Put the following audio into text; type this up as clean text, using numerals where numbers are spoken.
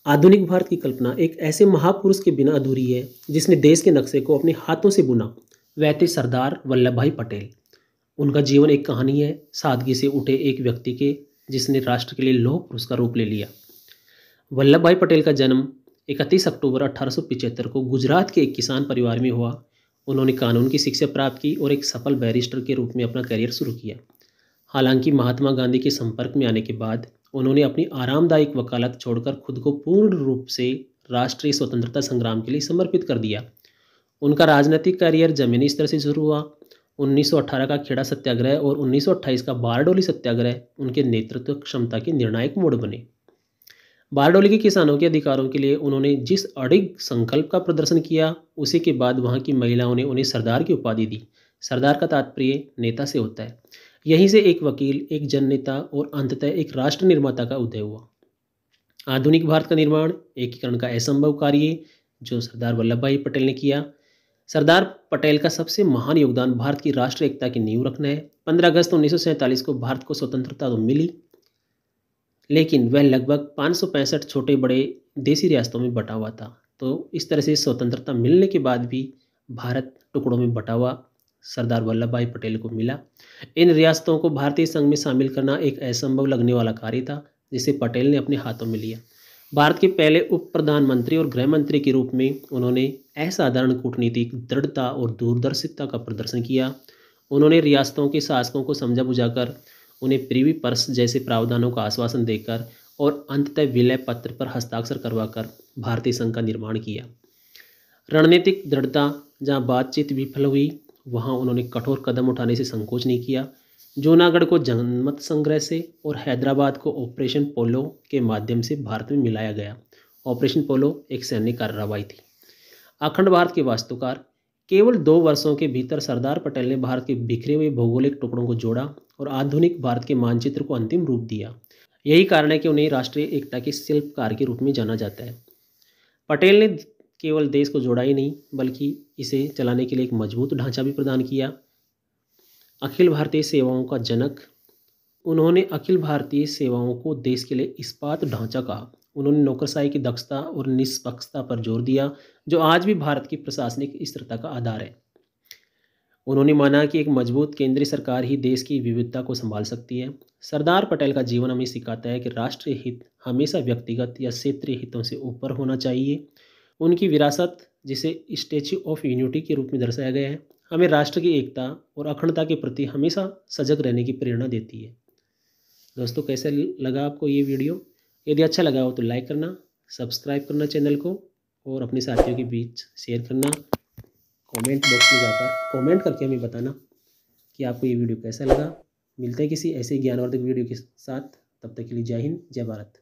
आधुनिक भारत की कल्पना एक ऐसे महापुरुष के बिना अधूरी है जिसने देश के नक्शे को अपने हाथों से बुना। वह थे सरदार वल्लभ भाई पटेल। उनका जीवन एक कहानी है सादगी से उठे एक व्यक्ति के, जिसने राष्ट्र के लिए लौह पुरुष का रूप ले लिया। वल्लभ भाई पटेल का जन्म 31 अक्टूबर 1875 को गुजरात के एक किसान परिवार में हुआ। उन्होंने कानून की शिक्षा प्राप्त की और एक सफल बैरिस्टर के रूप में अपना करियर शुरू किया। हालांकि महात्मा गांधी के संपर्क में आने के बाद उन्होंने अपनी आरामदायक वकालत छोड़कर खुद को पूर्ण रूप से राष्ट्रीय स्वतंत्रता संग्राम के लिए समर्पित कर दिया। उनका राजनीतिक करियर जमीनी स्तर से शुरू हुआ। 1918 का खेड़ा सत्याग्रह और 1928 का बारडोली सत्याग्रह उनके नेतृत्व क्षमता के निर्णायक मोड़ बने। बारडोली के किसानों के अधिकारों के लिए उन्होंने जिस अडिग संकल्प का प्रदर्शन किया, उसी के बाद वहां की महिलाओं ने उन्हें सरदार की उपाधि दी। सरदार का तात्पर्य नेता से होता है। यहीं से एक वकील, एक जननेता और अंततः एक राष्ट्र निर्माता का उदय हुआ। आधुनिक भारत का निर्माण एकीकरण का असंभव कार्य जो सरदार वल्लभ भाई पटेल ने किया। सरदार पटेल का सबसे महान योगदान भारत की राष्ट्रीय एकता की नींव रखना है। 15 अगस्त 1947 को भारत को स्वतंत्रता तो मिली, लेकिन वह लगभग 565 छोटे बड़े देसी रियासतों में बटा हुआ था। तो इस तरह से स्वतंत्रता मिलने के बाद भी भारत टुकड़ों में बटा हुआ सरदार वल्लभ भाई पटेल को मिला। इन रियासतों को भारतीय संघ में शामिल करना एक असंभव लगने वाला कार्य था, जिसे पटेल ने अपने हाथों में लिया। भारत के पहले उप प्रधानमंत्री और गृह मंत्री के रूप में उन्होंने असाधारण कूटनीतिक दृढ़ता और दूरदर्शिता का प्रदर्शन किया। उन्होंने रियासतों के शासकों को समझा बुझाकर, उन्हें प्रिवी पर्स जैसे प्रावधानों का आश्वासन देकर और अंततः विलय पत्र पर हस्ताक्षर करवाकर भारतीय संघ का निर्माण किया। रणनीतिक दृढ़ता, जहाँ बातचीत विफल हुई वहाँ उन्होंने कठोर कदम उठाने से संकोच नहीं किया। जूनागढ़ को जनमत संग्रह से और हैदराबाद को ऑपरेशन पोलो के माध्यम से भारत में मिलाया गया। ऑपरेशन पोलो एक सैन्य कार्रवाई थी। अखंड भारत के वास्तुकार, केवल 2 वर्षों के भीतर सरदार पटेल ने भारत के बिखरे हुए भौगोलिक टुकड़ों को जोड़ा और आधुनिक भारत के मानचित्र को अंतिम रूप दिया। यही कारण है कि उन्हें राष्ट्रीय एकता के शिल्पकार के रूप में जाना जाता है। पटेल ने केवल देश को जोड़ा ही नहीं, बल्कि इसे चलाने के लिए एक मजबूत ढांचा भी प्रदान किया। अखिल भारतीय सेवाओं का जनक, उन्होंने अखिल भारतीय सेवाओं को देश के लिए इस्पात ढांचा कहा। उन्होंने नौकरशाही की दक्षता और निष्पक्षता पर जोर दिया, जो आज भी भारत की प्रशासनिक स्थिरता का आधार है। उन्होंने माना कि एक मजबूत केंद्रीय सरकार ही देश की विविधता को संभाल सकती है। सरदार पटेल का जीवन हमें सिखाता है कि राष्ट्रीय हित हमेशा व्यक्तिगत या क्षेत्रीय हितों से ऊपर होना चाहिए। उनकी विरासत, जिसे स्टैच्यू ऑफ यूनिटी के रूप में दर्शाया गया है, हमें राष्ट्र की एकता और अखंडता के प्रति हमेशा सजग रहने की प्रेरणा देती है। दोस्तों, कैसा लगा आपको ये वीडियो? यदि अच्छा लगा हो तो लाइक करना, सब्सक्राइब करना चैनल को और अपने साथियों के बीच शेयर करना। कमेंट बॉक्स में जाकर कमेंट करके हमें बताना कि आपको ये वीडियो कैसा लगा। मिलते हैं किसी ऐसे ज्ञानवर्धक वीडियो के साथ। तब तक के लिए जय हिंद, जय भारत।